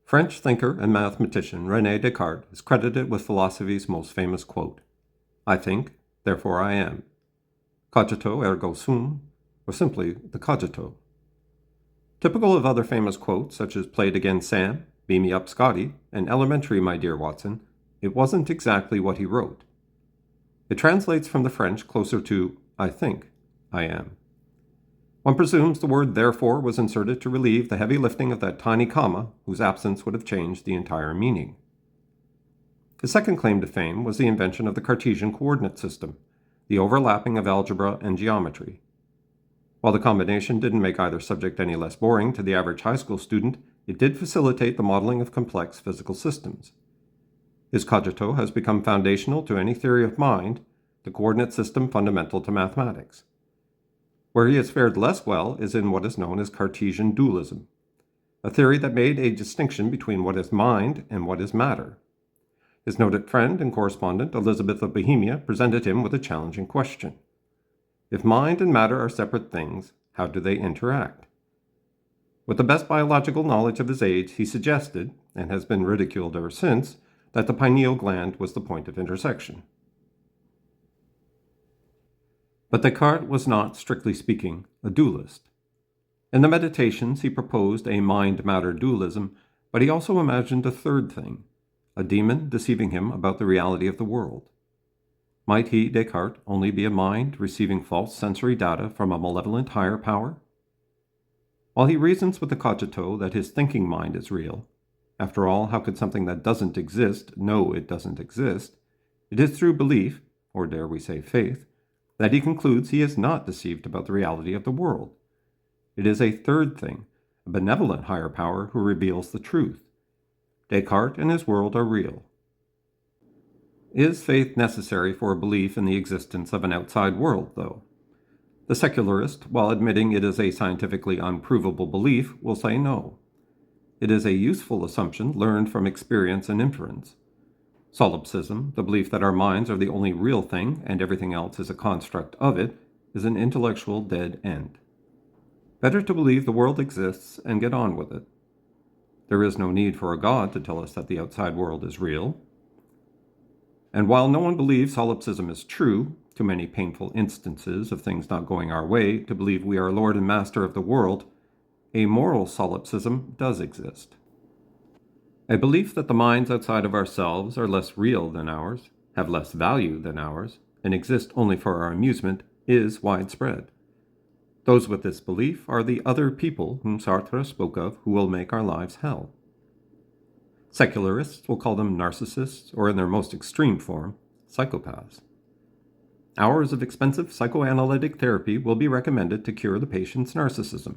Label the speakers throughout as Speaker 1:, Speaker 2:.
Speaker 1: French thinker and mathematician René Descartes is credited with philosophy's most famous quote, "I think, therefore I am." Cogito ergo sum, or simply the cogito. Typical of other famous quotes such as "Play it again, Sam," "Beam me up, Scotty," and "Elementary, my dear Watson," it wasn't exactly what he wrote. It translates from the French closer to "I think, I am." One presumes the word therefore was inserted to relieve the heavy lifting of that tiny comma whose absence would have changed the entire meaning. His second claim to fame was the invention of the Cartesian coordinate system, the overlapping of algebra and geometry. While the combination didn't make either subject any less boring to the average high school student, it did facilitate the modeling of complex physical systems. His cogito has become foundational to any theory of mind, the coordinate system fundamental to mathematics. Where he has fared less well is in what is known as Cartesian dualism, a theory that made a distinction between what is mind and what is matter. His noted friend and correspondent Elizabeth of Bohemia presented him with a challenging question. If mind and matter are separate things, how do they interact? With the best biological knowledge of his age, he suggested, and has been ridiculed ever since, that the pineal gland was the point of intersection. But Descartes was not, strictly speaking, a dualist. In the Meditations, he proposed a mind-matter dualism, but he also imagined a third thing, a demon deceiving him about the reality of the world. Might he, Descartes, only be a mind receiving false sensory data from a malevolent higher power? While he reasons with the cogito that his thinking mind is real, after all, how could something that doesn't exist know it doesn't exist? It is through belief, or dare we say faith, that he concludes he is not deceived about the reality of the world. It is a third thing, a benevolent higher power who reveals the truth. Descartes and his world are real. Is faith necessary for a belief in the existence of an outside world, though? The secularist, while admitting it is a scientifically unprovable belief, will say no. It is a useful assumption learned from experience and inference. Solipsism, the belief that our minds are the only real thing and everything else is a construct of it, is an intellectual dead end. Better to believe the world exists and get on with it. There is no need for a God to tell us that the outside world is real. And while no one believes solipsism is true, too many painful instances of things not going our way to believe we are Lord and Master of the world, a moral solipsism does exist. A belief that the minds outside of ourselves are less real than ours, have less value than ours, and exist only for our amusement is widespread. Those with this belief are the other people whom Sartre spoke of who will make our lives hell. Secularists will call them narcissists, or in their most extreme form, psychopaths. Hours of expensive psychoanalytic therapy will be recommended to cure the patient's narcissism.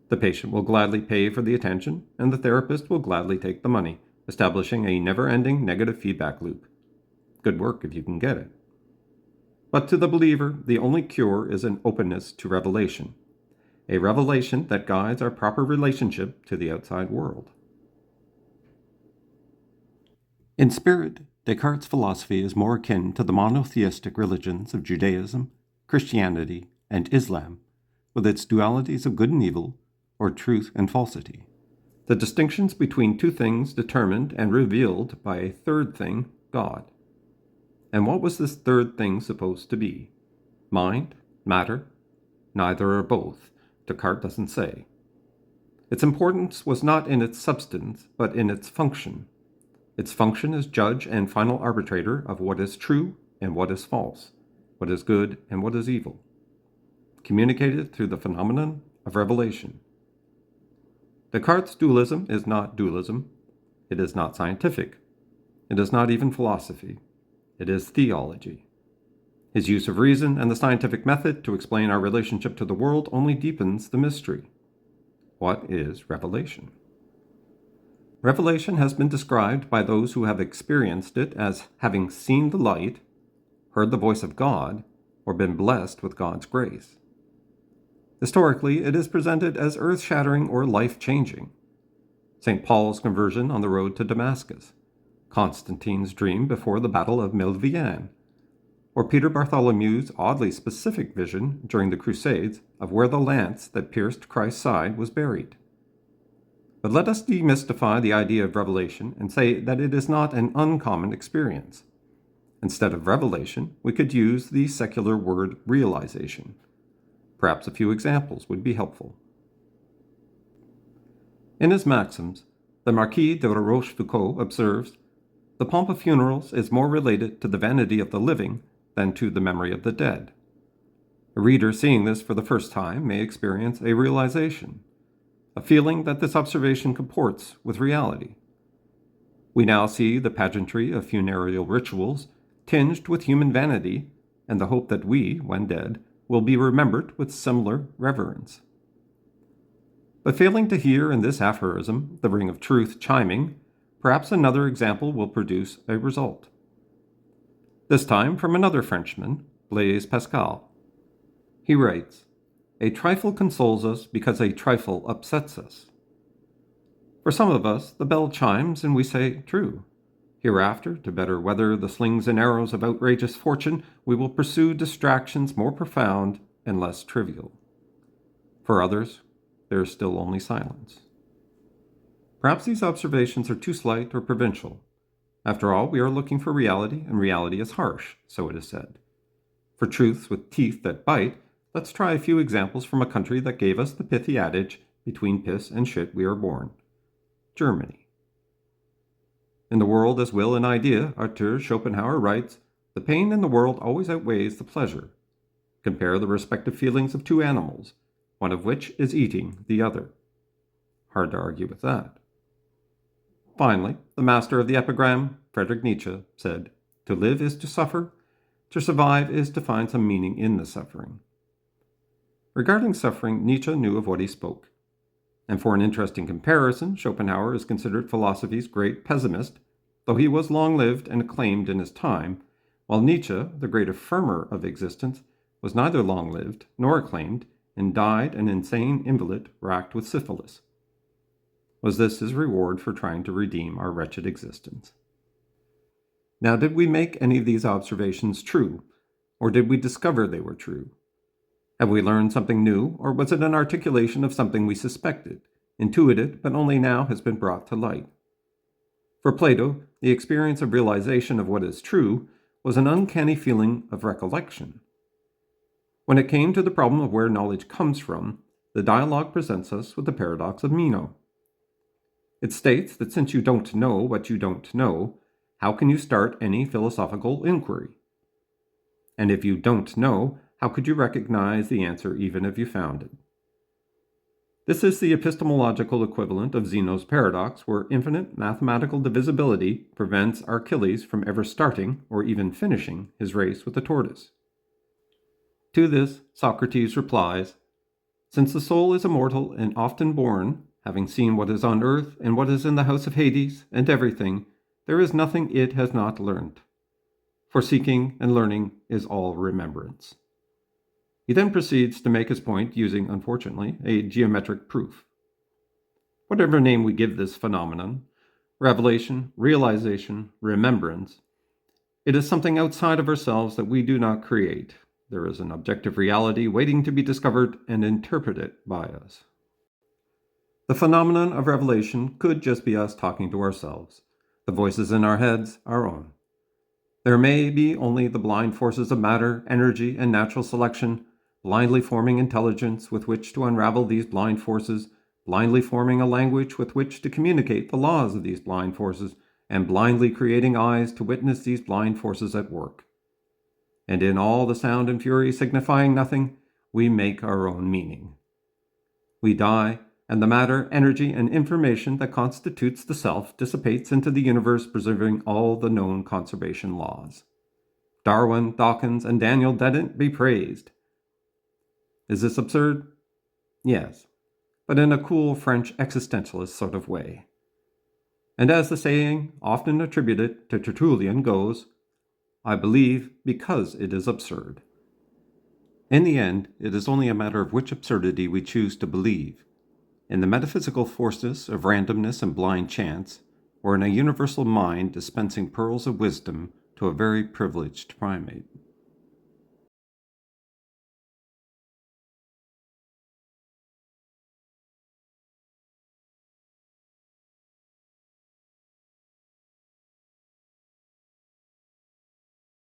Speaker 1: The patient will gladly pay for the attention, and the therapist will gladly take the money, establishing a never-ending negative feedback loop. Good work if you can get it. But to the believer, the only cure is an openness to revelation, a revelation that guides our proper relationship to the outside world. In spirit, Descartes' philosophy is more akin to the monotheistic religions of Judaism, Christianity, and Islam, with its dualities of good and evil, or truth and falsity. The distinctions between two things determined and revealed by a third thing, God. And what was this third thing supposed to be? Mind? Matter? Neither or both. Descartes doesn't say. Its importance was not in its substance, but in its function. Its function as judge and final arbitrator of what is true and what is false, what is good and what is evil, communicated through the phenomenon of revelation. Descartes' dualism is not dualism. It is not scientific. It is not even philosophy. It is theology. His use of reason and the scientific method to explain our relationship to the world only deepens the mystery. What is revelation? Revelation has been described by those who have experienced it as having seen the light, heard the voice of God, or been blessed with God's grace. Historically, it is presented as earth-shattering or life-changing. St. Paul's conversion on the road to Damascus, Constantine's dream before the Battle of Milvian, or Peter Bartholomew's oddly specific vision during the Crusades of where the lance that pierced Christ's side was buried. But let us demystify the idea of revelation and say that it is not an uncommon experience. Instead of revelation, we could use the secular word realization. Perhaps a few examples would be helpful. In his Maxims, the Marquis de Rochefoucauld observes, "The pomp of funerals is more related to the vanity of the living than to the memory of the dead." A reader seeing this for the first time may experience a realization, a feeling that this observation comports with reality. We now see the pageantry of funereal rituals tinged with human vanity and the hope that we, when dead, will be remembered with similar reverence. But failing to hear in this aphorism the ring of truth chiming, perhaps another example will produce a result. This time from another Frenchman, Blaise Pascal. He writes, "A trifle consoles us because a trifle upsets us." For some of us, the bell chimes and we say, "True. Hereafter, to better weather the slings and arrows of outrageous fortune, we will pursue distractions more profound and less trivial." For others, there is still only silence. Perhaps these observations are too slight or provincial. After all, we are looking for reality, and reality is harsh, so it is said. For truths with teeth that bite, let's try a few examples from a country that gave us the pithy adage, "Between piss and shit we are born." Germany. In The World as Will and Idea, Arthur Schopenhauer writes, "The pain in the world always outweighs the pleasure. Compare the respective feelings of two animals, one of which is eating the other." Hard to argue with that. Finally, the master of the epigram, Friedrich Nietzsche, said, "To live is to suffer, to survive is to find some meaning in the suffering." Regarding suffering, Nietzsche knew of what he spoke. And for an interesting comparison, Schopenhauer is considered philosophy's great pessimist, though he was long-lived and acclaimed in his time, while Nietzsche, the great affirmer of existence, was neither long-lived nor acclaimed, and died an insane invalid racked with syphilis. Was this his reward for trying to redeem our wretched existence? Now, did we make any of these observations true, or did we discover they were true? Have we learned something new, or was it an articulation of something we suspected, intuited, but only now has been brought to light? For Plato, the experience of realization of what is true was an uncanny feeling of recollection. When it came to the problem of where knowledge comes from, the dialogue presents us with the paradox of Meno. It states that since you don't know what you don't know, how can you start any philosophical inquiry? And if you don't know, how could you recognize the answer even if you found it? This is the epistemological equivalent of Zeno's paradox, where infinite mathematical divisibility prevents Achilles from ever starting or even finishing his race with the tortoise. To this, Socrates replies, "Since the soul is immortal and often born, having seen what is on earth and what is in the house of Hades and everything, there is nothing it has not learnt. For seeking and learning is all remembrance." He then proceeds to make his point using, unfortunately, a geometric proof. Whatever name we give this phenomenon, revelation, realization, remembrance, it is something outside of ourselves that we do not create. There is an objective reality waiting to be discovered and interpreted by us. The phenomenon of revelation could just be us talking to ourselves, the voices in our heads, our own. There may be only the blind forces of matter, energy, and natural selection, blindly forming intelligence with which to unravel these blind forces, blindly forming a language with which to communicate the laws of these blind forces, and blindly creating eyes to witness these blind forces at work. And in all the sound and fury signifying nothing, we make our own meaning. We die, and the matter, energy, and information that constitutes the self dissipates into the universe, preserving all the known conservation laws. Darwin, Dawkins, and Daniel Dennett be praised. Is this absurd? Yes, but in a cool French existentialist sort of way. And as the saying, often attributed to Tertullian, goes, "I believe because it is absurd." In the end, it is only a matter of which absurdity we choose to believe, in the metaphysical forces of randomness and blind chance, or in a universal mind dispensing pearls of wisdom to a very privileged primate.